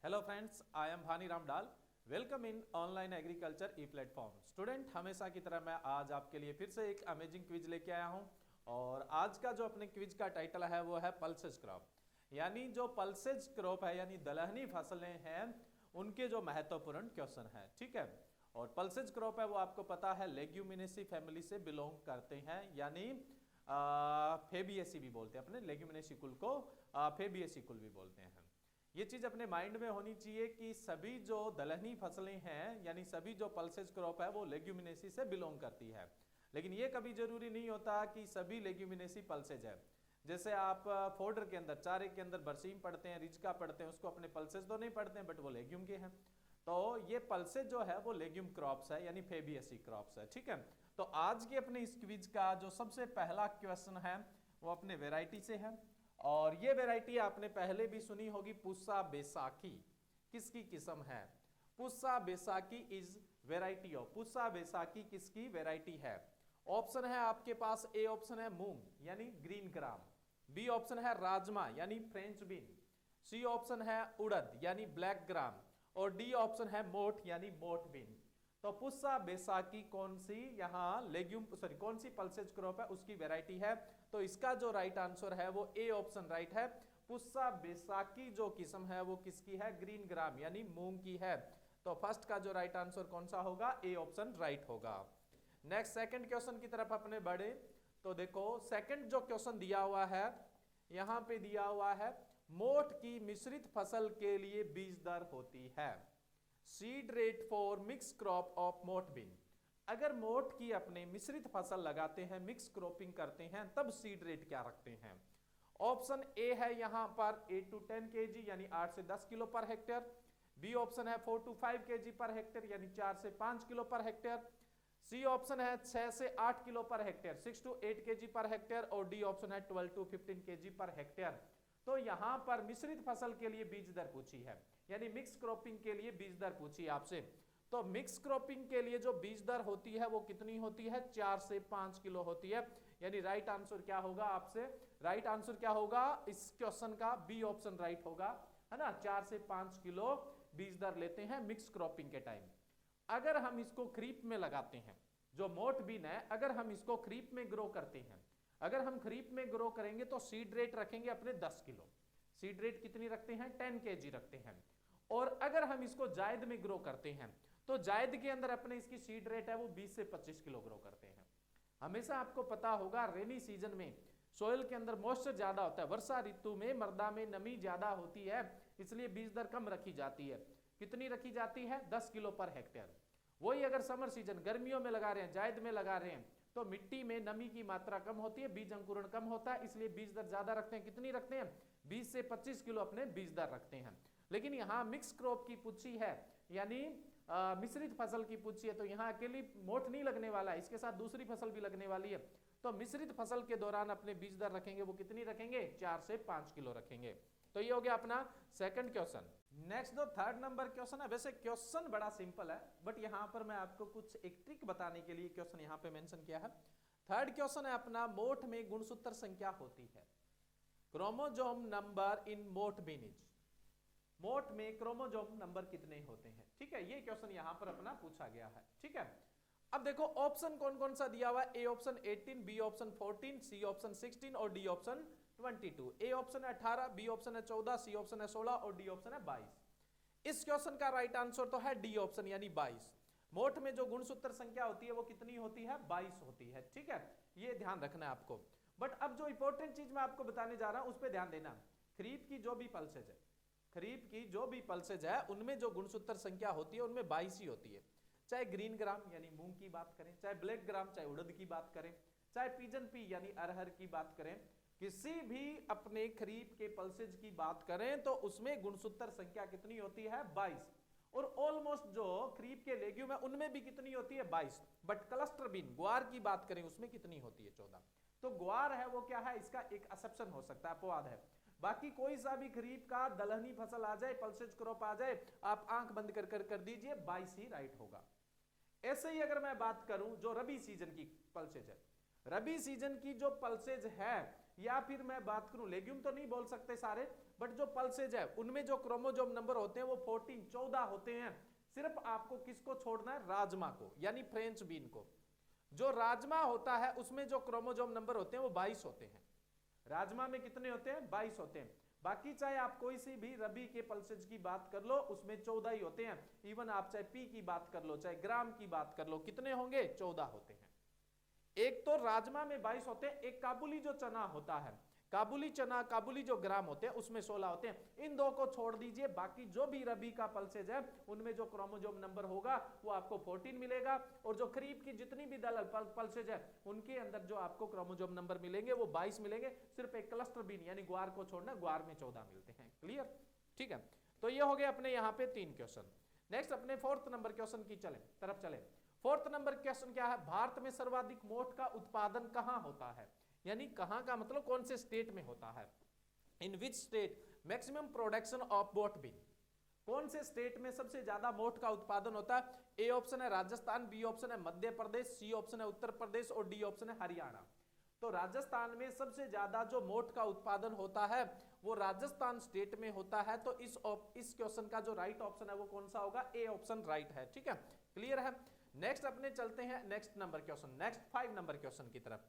Hello friends, I am Bhani Ramdal. Welcome in online agriculture e platform. Student, हमेशा की तरह मैं आज आपके लिए फिर से एक अमेजिंग क्विज लेके आया हूं। और आज का जो अपने क्विज का टाइटल है वो है पल्सेज क्रॉप, यानी जो पल्सेज क्रॉप है यानी दलहनी फसलें हैं उनके जो महत्वपूर्ण क्वेश्चन है। ठीक है, और पल्सेज क्रॉप है वो आपको पता है लेग्यूमिनेसी फैमिली से बिलोंग करते हैं, यानी फेबिएसी भी बोलते हैं, अपने लेग्यूमिनेसी कुल को फेबिएसी कुल भी बोलते हैं। ये चीज अपने माइंड में होनी चाहिए कि सभी जो दलहनी फसलें हैं यानी सभी जो पल्सेज क्रॉप है वो लेग्यूमिनेसी से बिलोंग करती है। लेकिन ये कभी जरूरी नहीं होता कि सभी लेग्यूमिनेसी पल्सेज है। जैसे आप फोडर के अंदर, चारे के अंदर बरसीम पढ़ते हैं, रिजका पढ़ते हैं, उसको अपने पल्सेज तो नहीं पढ़ते हैं बट वो लेग्यूम के हैं। तो ये पल्सेज जो है वो लेग्यूम क्रॉप्स है यानी फेबिएसी क्रॉप्स है। ठीक है, तो आज के अपने इस क्विज का जो सबसे पहला क्वेश्चन है वो अपने वेराइटी से है। और ये वैरायटी आपने पहले भी सुनी होगी, पुस्सा बैसाखी किसकी किस्म है? Pusa Baisakhi is variety of, Pusa Baisakhi किसकी वैरायटी है? ऑप्शन है आपके पास, ए ऑप्शन है मूंग यानी ग्रीन ग्राम, बी ऑप्शन है राजमा यानी फ्रेंच बीन, सी ऑप्शन है उड़द यानी ब्लैक ग्राम, और डी ऑप्शन है मोठ यानी मोठ बीन। तो पुस्सा बैसाखी कौन सी यहां लेग्यूम सॉरी कौन सी पल्सेज क्रॉप है उसकी वैरायटी है? तो इसका जो राइट आंसर है वो ए ऑप्शन राइट है। पुस्सा बैसाखी जो किस्म है वो किसकी है? ग्रीन ग्राम यानी मूंग की है। तो फर्स्ट का जो राइट आंसर कौन सा होगा? ए ऑप्शन राइट होगा। नेक्स्ट सेकंड क्वेश्चन की तरफ अपने बढ़े तो देखो सेकंड जो क्वेश्चन दिया हुआ है यहां पे दिया हुआ है मोठ की मिश्रित फसल के लिए बीज दर होती है। Seed rate for mix crop of moth been. अगर मोठ की अपने मिश्रित फसल लगाते हैं, मिक्स क्रॉपिंग करते हैं, तब सीड रेट क्या रखते हैं? ऑप्शन ए है यहां पर 8 to 10 kg यानी 8 से 10 kilo per hectare, B option है 4 to 5 kg पर हेक्टेयर यानी 4 से 5 किलो पर हेक्टेयर, सी ऑप्शन है 6 से 8 kilo per hectare 6 to 8 kg per hectare, और डी ऑप्शन है 12 to 15 kg पर हेक्टेयर। तो यहां पर मिश्रित फसल के लिए बीज दर पूछी है, यानी मिक्स क्रॉपिंग के लिए बीज दर पूछी आपसे। तो मिक्स क्रॉपिंग के लिए जो बीज दर होती है वो कितनी होती है? 4 से 5 किलो होती है। यानी राइट आंसर क्या होगा आपसे? राइट आंसर क्या होगा इस क्वेश्चन का? बी ऑप्शन राइट होगा, है ना। 4 से 5 किलो बीज दर लेते हैं मिक्स क्रॉपिंग के टाइम। अगर हम इसको खरीफ में लगाते हैं, जो मोठ बीन है अगर हम इसको खरीफ में ग्रो करते हैं, अगर हम खरीफ में ग्रो करेंगे तो सीड रेट रखेंगे अपने 10 किलो। सीड रेट कितनी रखते हैं? 10 kg रखते हैं। और अगर हम इसको जायद में ग्रो करते हैं तो जायद के अंदर अपने इसकी सीड रेट है वो 20 से 25 किलो ग्रो करते हैं। हमेशा आपको पता होगा रेनी सीजन में सोयल के अंदर मॉइस्चर ज्यादा होता है, वर्षा ऋतु में मृदा में नमी ज्यादा होती है, इसलिए बीज दर कम रखी जाती है। कितनी रखी जाती है? 10 किलो पर हेक्टेयर। वही अगर समर सीजन गर्मियों में लगा रहे हैं, जायद में लगा रहे हैं, तो मिट्टी में नमी की मात्रा कम होती है, बीज अंकुरण कम होता है, इसलिए बीज दर ज्यादा रखते हैं। कितनी रखते हैं? 20 से 25 किलो अपने बीज दर रखते हैं। लेकिन यहां मिक्स क्रॉप की पूछी है, यानी मिश्रित फसल की पूछी है, तो यहां अकेली मोठ नहीं लगने वाला है, इसके साथ दूसरी फसल भी लगने वाली है। तो मिश्रित फसल के दौरान अपने बीज दर रखेंगे वो कितनी रखेंगे? 4 से 5 किलो रखेंगे। तो ये हो गया अपना सेकंड क्वेश्चन। नेक्स्ट जो थर्ड नंबर क्वेश्चन है, वैसे क्वेश्चन बड़ा सिंपल है बट यहां पर मैं आपको कुछ एक ट्रिक बताने के लिए क्वेश्चन यहां पे मेंशन किया है। थर्ड क्वेश्चन है अपना मोठ में गुणसूत्र संख्या होती है, क्रोमोजोम नंबर इन मोठ बीन। मोठ में क्रोमोजोम नंबर कितने होते हैं? ठीक है, ये क्वेश्चन यहां पर अपना पूछा गया है। ठीक है, अब देखो ऑप्शन कौन कौन सा दिया हुआ है? A option 18, B option 14, C option 16 और डी ऑप्शन 22। ए ऑप्शन है 18, बी ऑप्शन है 14, सी ऑप्शन है 16 और डी ऑप्शन है 22। इस क्वेश्चन का राइट आंसर तो है डी ऑप्शन यानी 22। मोठ में जो गुणसूत्र संख्या होती है वो कितनी होती है? 22 होती है। ठीक है, ये ध्यान रखना है आपको। बट अब जो इंपॉर्टेंट चीज मैं आपको बताने जा रहा हूं उस पर ध्यान देना। खरीफ की जो भी पल्सेज है, खरीफ की जो भी पल्सेज है उनमें जो गुणसूत्र संख्या होती है उनमें 22 ही होती है। चाहे ग्रीन ग्राम यानी मूंग की बात करें, चाहे ब्लैक ग्राम चाहे उड़द की बात करें, चाहे पिजन पी यानी अरहर की बात करें, किसी भी अपने खरीफ के पल्सेज की बात करें तो उसमें गुणसूत्र संख्या कितनी होती है? 22। और ऑलमोस्ट जो खरीफ के लेग्यूम है उनमें भी कितनी होती है? 22। बट क्लस्टर बीन ग्वार की बात करें उसमें कितनी होती है? 14। तो ग्वार है वो क्या है? इसका एक एक्सेप्शन हो सकता है, अपवाद है। बाकी कोई सा भी खरीफ का दलहनी फसल आ जाए, पल्सेज क्रॉप आ जाए, आप आंख बंद कर दीजिए, 22 ही राइट होगा। ऐसे ही अगर मैं बात करूं जो रबी सीजन की पल्सेज है, रबी सीजन की जो पल्सेज है या फिर मैं बात करूं, लेग्यूम तो नहीं बोल सकते सारे, बट जो पल्सेज है उनमें जो क्रोमोजोम नंबर होते हैं वो 14 होते हैं। सिर्फ आपको किसको छोड़ना है, राजमा को, यानी फ्रेंच बीन को। जो राजमा होता है उसमें जो क्रोमोजोम नंबर होते हैं वो 22 होते हैं। राजमा में कितने होते हैं, 22 होते हैं। बाकी चाहे आप कोई सी भी रबी के पल्सेज की बात कर लो उसमें 14 ही होते हैं। इवन आप चाहे पी की बात कर लो, चाहे ग्राम की बात कर लो, कितने होंगे, 14 होते हैं। एक तो राजमा में 22 होते हैं, एक काबुली जो चना होता है, काबुली चना, काबुली जो ग्राम होते हैं उसमें 16 होते हैं। इन दो को छोड़ दीजिए, बाकी जो भी रबी का पल्सेज है उनमें जो क्रोमोजोम नंबर होगा वो आपको 14 मिलेगा, और जो खरीफ की जितनी भी दलहन पल्सेज है उनके अंदर जो आपको क्रोमोजोम नंबर मिलेंगे वो 22 मिलेंगे। सिर्फ एक क्लस्टर बीन यानी ग्वार को छोड़ना, ग्वार में 14 मिलते हैं। क्लियर, ठीक है। तो ये हो गए अपने यहाँ पे 3 क्वेश्चन। नेक्स्ट अपने 4th नंबर क्वेश्चन की तरफ चले। 4th नंबर क्वेश्चन क्या है, भारत में सर्वाधिक मोठ का उत्पादन कहाँ होता है, यानी कहां का मतलब कौन से स्टेट में होता है। In which state maximum production of boat bean, कौन से स्टेट में सबसे ज्यादा मोठ का उत्पादन होता है। ए ऑप्शन है राजस्थान, बी ऑप्शन है मध्य प्रदेश, सी ऑप्शन है उत्तर प्रदेश और डी ऑप्शन है हरियाणा। तो राजस्थान में सबसे ज्यादा जो मोठ का उत्पादन होता है वो राजस्थान स्टेट में होता है। तो इस क्वेश्चन का जो राइट ऑप्शन है वो कौन सा होगा, ए ऑप्शन राइट है। ठीक है, क्लियर है। नेक्स्ट अपने चलते हैं next number question, next 5 number question की तरफ।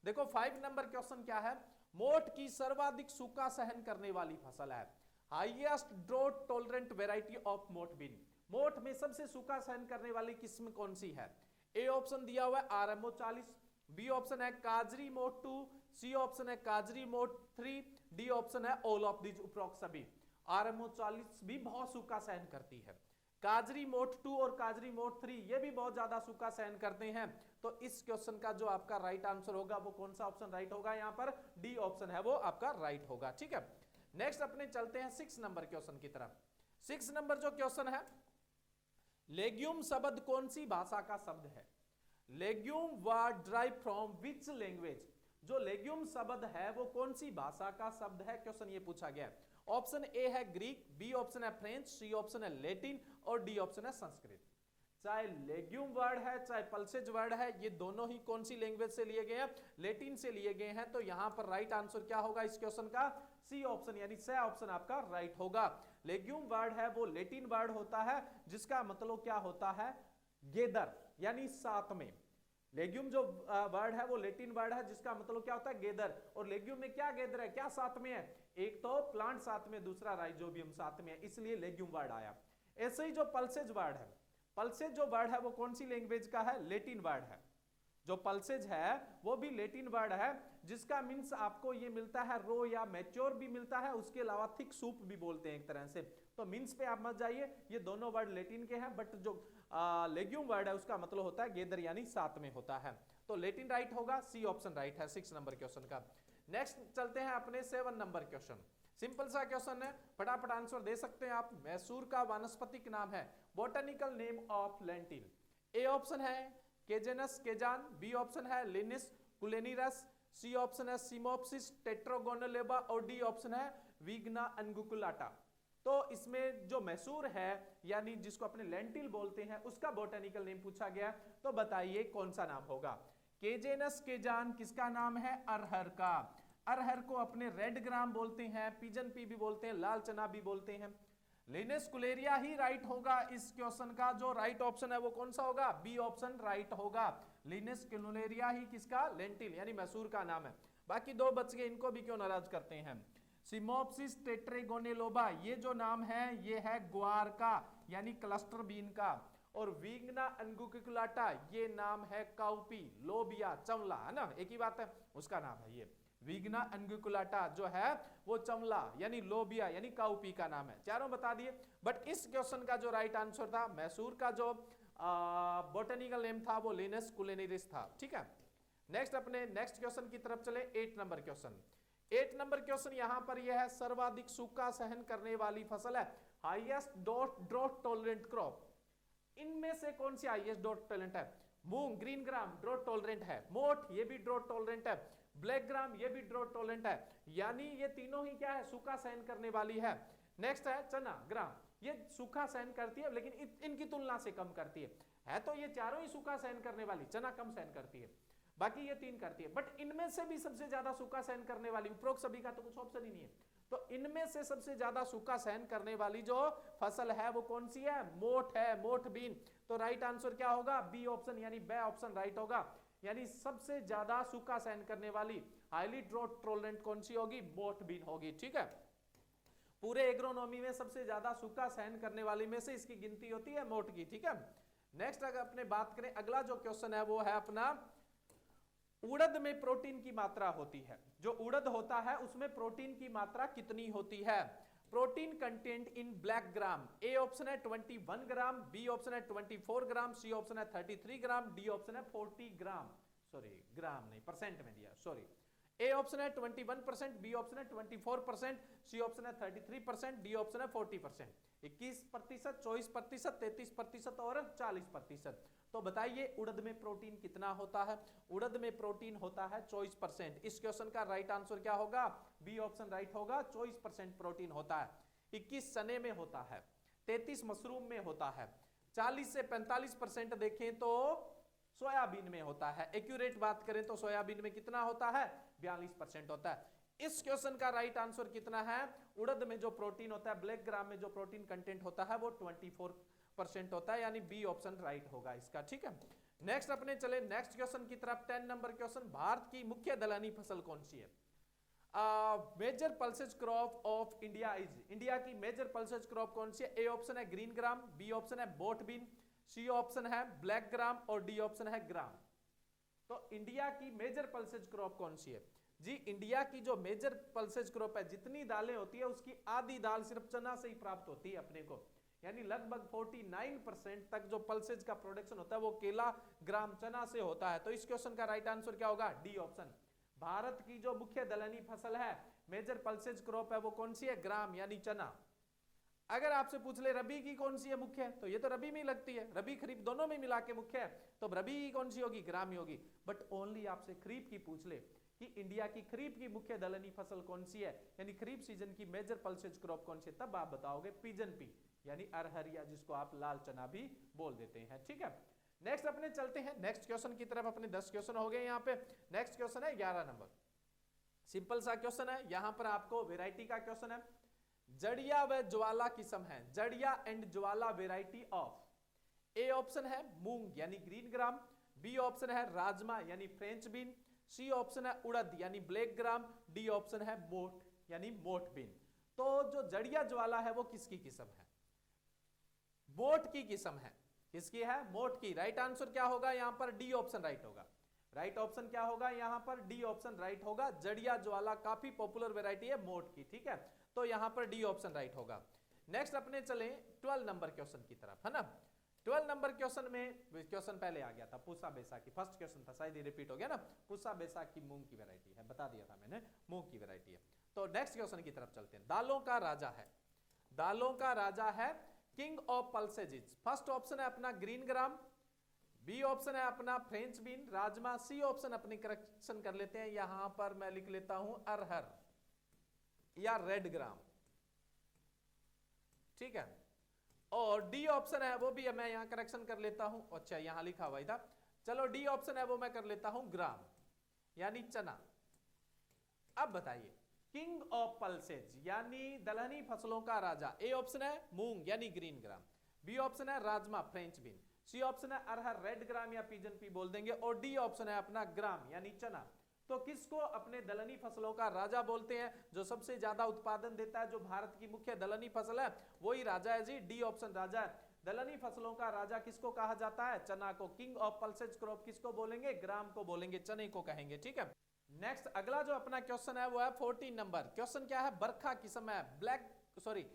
देखो 5 नंबर क्वेश्चन क्या है, मोठ की सर्वाधिक सूखा सहन करने वाली फसल है। Highest drought tolerant variety of moth bean, मोठ में सबसे सूखा सहन करने वाली किस्म कौन सी है। ए ऑप्शन दिया हुआ है आरएमओ 40, बी ऑप्शन है काजरी मोठ 2, सी ऑप्शन है काजरी मोठ 3, डी ऑप्शन है all of these approximately. RMO 40 भी बहुत सूखा सहन करती है, काजरी मोठ 2 और काजरी मोठ 3 ये भी बहुत ज्यादा सूखा सहन करते हैं। तो इस क्वेश्चन का जो आपका राइट आंसर होगा वो कौन सा ऑप्शन राइट होगा, यहाँ पर डी ऑप्शन है वो आपका राइट होगा। ठीक है, नेक्स्ट अपने चलते हैं 6 नंबर क्वेश्चन की तरफ। 6 नंबर जो क्वेश्चन है, लेग्यूम शब्द कौन सी भाषा का शब्द है। Legume word drive from which language, जो लेग्यूम शब्द है वो कौन सी भाषा का शब्द है, क्वेश्चन ये पूछा गया है। ऑप्शन ए है ग्रीक, बी ऑप्शन है फ्रेंच, सी ऑप्शन है लैटिन और डी ऑप्शन है संस्कृत। चाहे लेग्यूम वर्ड है चाहे पल्सेज वर्ड है, ये दोनों ही कौन सी लैंग्वेज से लिए गए हैं, लैटिन से लिए गए हैं। तो यहां पर राइट आंसर क्या होगा इस क्वेश्चन का, सी ऑप्शन, यानी स ऑप्शन आपका राइट होगा। लेग्यूम वर्ड है वो लैटिन वर्ड होता है जिसका मतलब क्या होता है, गेदर, यानी साथ में। लेग्यूम जो वर्ड है वो लैटिन वर्ड है जिसका मतलब क्या होता है, गेदर। और लेग्यूम में क्या गेदर है, क्या साथ में है, एक तो प्लांट साथ में, दूसरा राइजोबियम साथ में है, इसलिए लेग्यूम वर्ड आया। ऐसे ही जो पल्सेज वर्ड है, पल्सेज जो वर्ड है वो कौन सी लैंग्वेज का है, लैटिन वर्ड है। जो पल्सेज है वो भी लैटिन वर्ड है जिसका मीन्स आपको ये मिलता है रो या मैच्योर भी मिलता है, उसके अलावा थिक सूप भी बोलते हैं एक तरह से। तो मीन्स पे आप मत जाइए, ये दोनों वर्ड लैटिन के हैं, बट जो लेग्यूम वर्ड है उसका मतलब होता है गेदर, यानी साथ में होता है। तो लैटिन राइट होगा, सी ऑप्शन राइट है 6 नंबर क्वेश्चन का। नेक्स्ट चलते हैं अपने 7 नंबर क्वेश्चन। सिंपल सा क्वेश्चन है, फटाफट आंसर दे सकते हैं आप। मैसूर का वानस्पतिक नाम है, botanical name of lentil. A option है केजेनस केजान, बी ऑप्शन है लिनिस कुलेनिरस, सी ऑप्शन है सिमोप्सिस टेट्रागोनोलेबा और डी ऑप्शन है विग्ना अंगुकुलाटा। तो इसमें जो मैसूर है यानी जिसको अपने लेंटिल बोलते हैं उसका बोटेनिकल नेम पूछा गया, तो बताइए कौन सा नाम होगा। केजेनस केजान किसका नाम है, अरहर का। अरहर को अपने रेड ग्राम बोलते हैं, पिजन पी भी बोलते हैं, लाल चना भी बोलते हैं। लिनस कुलेरिया ही राइट होगा इस क्वेश्चन का, जो राइट ऑप्शन है वो कौन सा होगा, बी ऑप्शन राइट होगा। लिनस कुलेरिया ही किसका, लेंटिल यानी मैसूर का नाम है। बाकी दो बच गए, इनको भी क्यों नाराज करते हैं। सिमोप्सिस टेट्रागोनोलेबा ये जो नाम है ये है ग्वार का यानी क्लस्टर बीन का। और विग्ना अंगुकुलाटा ये नाम है काउपी, लोबिया, चमला, है ना, एक ही बात है, उसका नाम है ये। विग्ना अंगुकुलाटा जो है वो चमला यानी लोबिया यानी काउपी का नाम है। चारों बता दिए, बट इस क्वेश्चन का जो राइट आंसर था, मैसूर का जो बोटेनिकल नेम था वो लिनस कुलेनिरिस था। ठीक है, नेक्स्ट अपने नेक्स्ट क्वेश्चन की तरफ चले। 8 नंबर क्वेश्चन। 8 नंबर क्वेश्चन यहां पर यह है, सर्वाधिक सूखा सहन करने वाली फसल है, हाईएस्ट ड्रॉट टॉलरेंट क्रॉप। इनमें से कौन सी हाईएस्ट ड्रॉट टॉलरेंट है, मूंग ग्रीन ग्राम ड्रॉट टॉलरेंट है, मोठ ये भी ड्रॉट टॉलरेंट है, ब्लैक ग्राम ये भी ड्रॉट टॉलरेंट है, यानी ये तीनों ही क्या है, सूखा सहन करने वाली है। नेक्स्ट है चना ग्राम, ये सूखा सहन करती है लेकिन इनकी तुलना से कम करती है तो ये चारों ही सूखा सहन करने वाली, चना कम सहन करती है। बाकी ये 3 करती है। बट इनमें से भी सबसे ज्यादा सूखा सहन करने वाली, उपरोक्त सभी का तो कुछ ऑप्शन ही नहीं है, तो इनमें से सबसे ज्यादा सूखा सहन करने वाली जो फसल है वो कौन सी है? मोठ है, मोठ बीन। तो राइट आंसर क्या होगा? बी ऑप्शन, यानी बे ऑप्शन राइट होगा। यानी सबसे ज्यादा सूखा सहन करने वाली हाईली ड्रॉट टॉलरेंट कौन सी होगी? मोठ बीन होगी। ठीक है, पूरे एग्रोनॉमी में सबसे ज्यादा सूखा सहन करने वाली में से इसकी गिनती होती है मोठ की। ठीक है, नेक्स्ट अगर अपने बात करें, अगला जो क्वेश्चन है वो है अपना, उड़द में प्रोटीन की मात्रा होती है, जो उड़द होता है उसमें प्रोटीन की मात्रा कितनी होती है? Protein content in black gram, A option है 21 ग्राम, बी ऑप्शन है 24 ग्राम, सी ऑप्शन है 33 ग्राम, डी ऑप्शन है 40 ग्राम, सॉरी ग्राम नहीं परसेंट में दिया, सॉरी। ए ऑप्शन है 21%, बी ऑप्शन है 24%, सी ऑप्शन है 33%, डी ऑप्शन है 40%। 21%, 24%, 33% और 40%। तो बताइए उड़द में प्रोटीन कितना होता है? उड़द में प्रोटीन होता है 24%। इस क्वेश्चन का राइट आंसर क्या होगा? बी ऑप्शन राइट होगा, 24% प्रोटीन होता है। 21 चने में होता है, 33 मशरूम में होता है, 40 से 45% देखें तो सोयाबीन में होता है। एक्यूरेट बात करें तो सोयाबीन में कितना होता है? 42% होता है। इस क्वेश्चन का राइट आंसर कितना है? उड़द में जो प्रोटीन होता है, ब्लैक ग्राम में जो प्रोटीन कंटेंट होता है वो 24% होता है, यानी बी ऑप्शन राइट होगा इसका। ठीक है, नेक्स्ट अपने चले नेक्स्ट क्वेश्चन की तरफ। 10 नंबर क्वेश्चन, भारत की मुख्य दलहनी फसल कौन सी है? Major pulses crop of India is, India की मेजर पल्सेज क्रॉप कौन सी है? ए ऑप्शन है ग्रीन ग्राम, बी ऑप्शन है बोट बीन, सी ऑप्शन है ब्लैक ग्राम और डी ऑप्शन है ग्राम। तो इंडिया की मेजर पल्सेज क्रॉप कौन सी है? जी, इंडिया की जो मेजर पल्सेज क्रॉप है, जितनी दालें होती है उसकी आधी दाल सिर्फ चना से ही प्राप्त होती है अपने को, यानी लगभग 49% तक जो पल्सेज का प्रोडक्शन होता है वो केला ग्राम चना से होता है। तो इस क्वेश्चन का राइट आंसर क्या होगा? D option. भारत की जो मुख्य दलहनी फसल है, मेजर पल्सेज क्रॉप है, वो कौन सी है? ग्राम यानी चना। अगर आपसे पूछ ले रबी की कौन सी है मुख्य है, तो ये तो रबी में ही लगती है, रबी खरीफ दोनों में मिला के मुख्य है, तो रबी की कौन सी होगी? ग्राम ही होगी। बट ओनली आपसे खरीफ की पूछ ले कि इंडिया की खरीफ की मुख्य दलहनी फसल कौन सी है, यानी खरीफ सीजन की मेजर पल्सेज क्रॉप कौन सी है, तब आप बताओगे पिजन पी, यानी अरहर, या जिसको आप लाल चना भी बोल देते हैं। ठीक है, नेक्स्ट अपने चलते हैं नेक्स्ट क्वेश्चन की तरफ। अपने 10 क्वेश्चन हो गए यहाँ पे। नेक्स्ट क्वेश्चन है 11 नंबर, सिंपल सा क्वेश्चन है। यहां पर आपको वेराइटी का क्वेश्चन है। जड़िया व ज्वाला किस्म है, Jadiya and Jwala variety of, A option है मूंग यानी ग्रीन ग्राम, बी ऑप्शन है राजमा यानी फ्रेंच बीन, सी ऑप्शन है उड़द यानी ब्लैक ग्राम, डी ऑप्शन है मोठ यानी मोठ बीन। तो जो जड़िया ज्वाला है वो किसकी किस्म है? मोठ की किस्म है। किसकी है? मोठ की। राइट आंसर क्या होगा यहां पर? डी ऑप्शन राइट होगा। राइट ऑप्शन क्या होगा यहां पर? डी ऑप्शन राइट होगा। जड़िया ज्वाला काफी पॉपुलर वेराइटी है मोठ की। ठीक है, तो यहां पर डी ऑप्शन राइट होगा। नेक्स्ट अपने चले 12 नंबर क्वेश्चन की तरफ, है ना। 12 नंबर क्वेश्चन में क्वेश्चन पहले आ गया था, पूसा बैसाखी, फर्स्ट क्वेश्चन था, शायद ये रिपीट हो गया ना। पूसा बैसाखी मूंग की वैरायटी है, बता दिया था मैंने, मूंग की वैरायटी है। तो नेक्स्ट क्वेश्चन की तरफ चलते हैं। दालों का राजा है, दालों का राजा है, king of pulses. First option है अपना ग्रीन ग्राम, बी ऑप्शन है अपना French bean, rajma, C option अपनी करेक्शन कर लेते हैं, यहां पर मैं लिख लेता हूं अरहर या रेड ग्राम। ठीक है, और डी ऑप्शन है वो भी मैं यहां करेक्शन कर लेता हूं, अच्छा यहां लिखा हुआ था, चलो डी ऑप्शन है वो मैं कर लेता हूं ग्राम यानी चना। अब बताइए किंग ऑफ पल्सेज यानी दलहनी फसलों का राजा, ए ऑप्शन है मूंग यानी ग्रीन ग्राम, बी ऑप्शन है rajma French bean, C option है अरहर रेड ग्राम या पिजन पी बोल देंगे, और डी ऑप्शन है अपना ग्राम यानी चना। तो किसको अपने दलहनी फसलों का राजा बोलते हैं? जो सबसे ज्यादा उत्पादन देता है, जो भारत की मुख्य दलहनी फसल है, वही राजा है जी, डी ऑप्शन राजा है। दलहनी फसलों का राजा किसको कहा जाता है? चना को। किंग ऑफ पल्सेज क्रॉप किसको बोलेंगे? ग्राम को बोलेंगे, चने को कहेंगे। ठीक है, नेक्स्ट अगला जो अपना क्वेश्चन है वो है 14 नंबर क्वेश्चन। क्या है? बरखा किस्म है, black sorry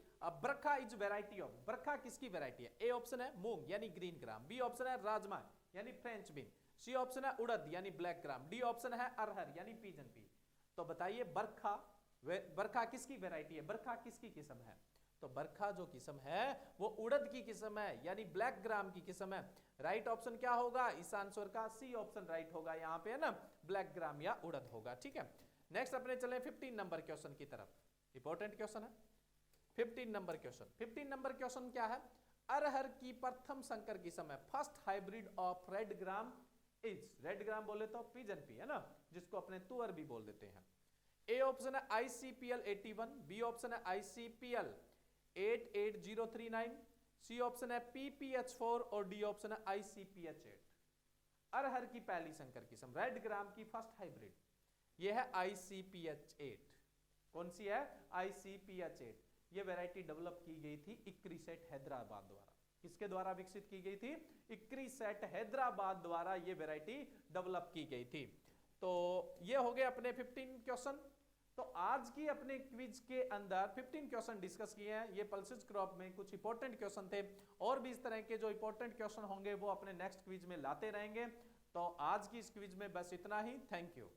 Barkha is variety of, Barkha किसकी वेराइटी है? ए ऑप्शन है मूंग यानी ग्रीन ग्राम, बी ऑप्शन है राजमा यानी फ्रेंच बीन, सी ऑप्शन है उड़द यानी ब्लैक ग्राम, डी ऑप्शन है अरहर यानी पिजन पी। तो बताइए बरखा, बरखा किसकी वेराइटी है? बरखा किसकी किस्म है? तो बरखा जो किस्म है वो उड़द की किस्म है यानी ब्लैक ग्राम की किस्म है। राइट ऑप्शन क्या होगा इस आंसर का? सी ऑप्शन राइट होगा यहाँ पे, है ना, ब्लैक ग्राम या उड़द होगा। ठीक है, नेक्स्ट अपने चले 15 नंबर क्वेश्चन की तरफ। इंपॉर्टेंट क्वेश्चन है 15 नंबर क्वेश्चन। 15 नंबर क्वेश्चन क्या है? अरहर की प्रथम संकर किस्म है, first hybrid of red gram is, red ग्राम बोले तो पिजन पी है ना, जिसको अपने तुअर भी बोल देते हैं। ए ऑप्शन है ICPL 81, बी ऑप्शन है ICPL 88039, सी ऑप्शन है PPH4 और डी ऑप्शन है ICPH8। अरहर की पहली संकर किस्म, रेड ग्राम की फर्स्ट हाइब्रिड, यह है ICPH8। कौन सी है? ICPH8। यह वैरायटी डेवलप की गई थी इक्रिसेट हैदराबाद द्वारा। किसके द्वारा विकसित की गई थी? इक्रिसेट हैदराबाद द्वारा यह वैरायटी डेवलप की गई थी। तो ये हो गए अपने 15 क्वेश्चन। तो आज की अपने क्विज के अंदर 15 क्वेश्चन डिस्कस किए हैं। ये पल्सेस क्रॉप में कुछ इंपॉर्टेंट क्वेश्चन थे, और भी इस तरह के जो इंपॉर्टेंट क्वेश्चन होंगे वो अपने नेक्स्ट क्विज में लाते रहेंगे। तो आज की इस क्विज में बस इतना ही। Thank you.